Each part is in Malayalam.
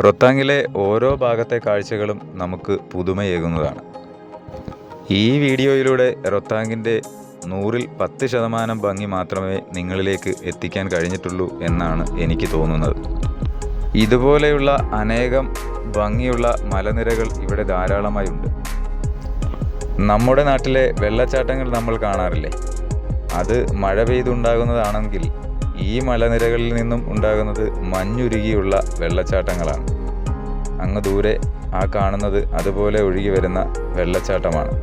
റൊത്താങ്ങിലെ ഓരോ ഭാഗത്തെ കാഴ്ചകളും നമുക്ക് പുതുമയേകുന്നതാണ്. ഈ വീഡിയോയിലൂടെ റൊത്താങ്ങിൻ്റെ 100-ൽ 10% ഭംഗി മാത്രമേ നിങ്ങളിലേക്ക് എത്തിക്കാൻ കഴിഞ്ഞിട്ടുള്ളൂ എന്നാണ് എനിക്ക് തോന്നുന്നത്. ഇതുപോലെയുള്ള അനേകം ഭംഗിയുള്ള മലനിരകൾ ഇവിടെ ധാരാളമായി ഉണ്ട്. നമ്മുടെ നാട്ടിലെ വെള്ളച്ചാട്ടങ്ങൾ നമ്മൾ കാണാറില്ലേ? അത് മഴ പെയ്തുണ്ടാകുന്നതാണെങ്കിൽ ഈ മലനിരകളിൽ നിന്നും ഉണ്ടാകുന്നത് മഞ്ഞുരുകിയുള്ള വെള്ളച്ചാട്ടങ്ങളാണ്. അങ്ങ് ദൂരെ ആ കാണുന്നത് അതുപോലെ ഒഴുകി വരുന്ന വെള്ളച്ചാട്ടമാണ്.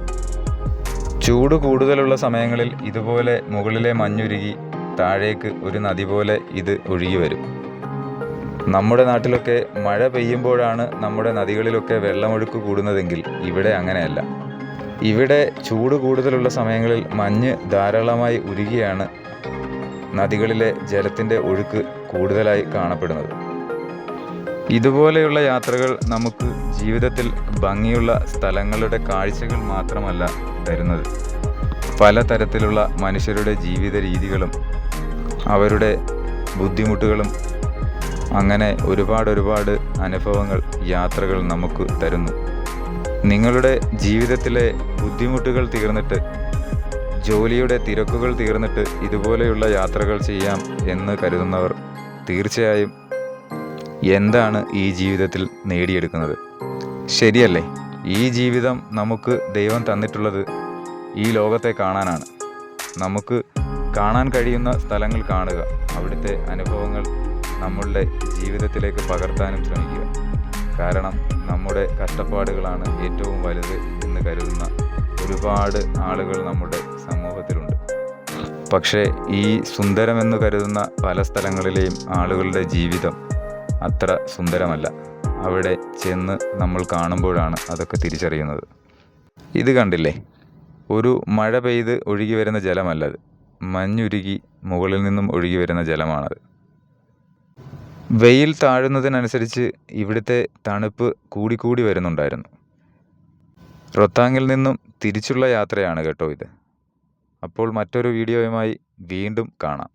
ചൂട് കൂടുതലുള്ള സമയങ്ങളിൽ ഇതുപോലെ മുകളിലെ മഞ്ഞുരുകി താഴേക്ക് ഒരു നദി പോലെ ഇത് ഒഴുകി വരും. നമ്മുടെ നാട്ടിലൊക്കെ മഴ പെയ്യുമ്പോഴാണ് നമ്മുടെ നദികളിലൊക്കെ വെള്ളമൊഴുക്ക് കൂടുന്നതെങ്കിൽ ഇവിടെ അങ്ങനെയല്ല. ഇവിടെ ചൂട് കൂടുതലുള്ള സമയങ്ങളിൽ മഞ്ഞ് ധാരാളമായി ഉരുകിയാണ് നദികളിലെ ജലത്തിൻ്റെ ഒഴുക്ക് കൂടുതലായി കാണപ്പെടുന്നത്. ഇതുപോലെയുള്ള യാത്രകൾ നമുക്ക് ജീവിതത്തിൽ ഭംഗിയുള്ള സ്ഥലങ്ങളുടെ കാഴ്ചകൾ മാത്രമല്ല തരുന്നത്, പലതരത്തിലുള്ള മനുഷ്യരുടെ ജീവിത രീതികളും അവരുടെ ബുദ്ധിമുട്ടുകളും അങ്ങനെ ഒരുപാട് അനുഭവങ്ങൾ യാത്രകൾ നമുക്ക് തരുന്നു. നിങ്ങളുടെ ജീവിതത്തിലെ ബുദ്ധിമുട്ടുകൾ തീർന്നിട്ട്, ജോലിയുടെ തിരക്കുകൾ തീർന്നിട്ട് ഇതുപോലെയുള്ള യാത്രകൾ ചെയ്യാം എന്ന് കരുതുന്നവർ തീർച്ചയായും എന്താണ് ഈ ജീവിതത്തിൽ നേടിയെടുക്കുന്നത്? ശരിയല്ലേ? ഈ ജീവിതം നമുക്ക് ദൈവം തന്നിട്ടുള്ളത് ഈ ലോകത്തെ കാണാനാണ്. നമുക്ക് കാണാൻ കഴിയുന്ന സ്ഥലങ്ങൾ കാണുക, അവിടുത്തെ അനുഭവങ്ങൾ നമ്മളുടെ ജീവിതത്തിലേക്ക് പകർത്താനും ശ്രമിക്കുക. കാരണം നമ്മുടെ കഷ്ടപ്പാടുകളാണ് ഏറ്റവും വലുത് എന്ന് കരുതുന്ന ഒരുപാട് ആളുകൾ നമ്മുടെ സമൂഹത്തിലുണ്ട്. പക്ഷേ ഈ സുന്ദരമെന്ന് കരുതുന്ന പല സ്ഥലങ്ങളിലെയും ആളുകളുടെ ജീവിതം അത്ര സുന്ദരമല്ല. അവിടെ ചെന്ന് നമ്മൾ കാണുമ്പോഴാണ് അതൊക്കെ തിരിച്ചറിയുന്നത്. ഇത് കണ്ടില്ലേ? ഒരു മഴ പെയ്ത് ഒഴുകി വരുന്ന ജലമല്ലത്, മഞ്ഞുരുകി മുകളിൽ നിന്നും ഒഴുകി വരുന്ന ജലമാണത്. വെയിൽ താഴുന്നതിനനുസരിച്ച് ഇവിടുത്തെ തണുപ്പ് കൂടിക്കൂടി വരുന്നുണ്ടായിരുന്നു. റൊത്താങ്ങിൽ നിന്നും തിരിച്ചുള്ള യാത്രയാണ് കേട്ടോ ഇത്. അപ്പോൾ മറ്റൊരു വീഡിയോയുമായി വീണ്ടും കാണാം.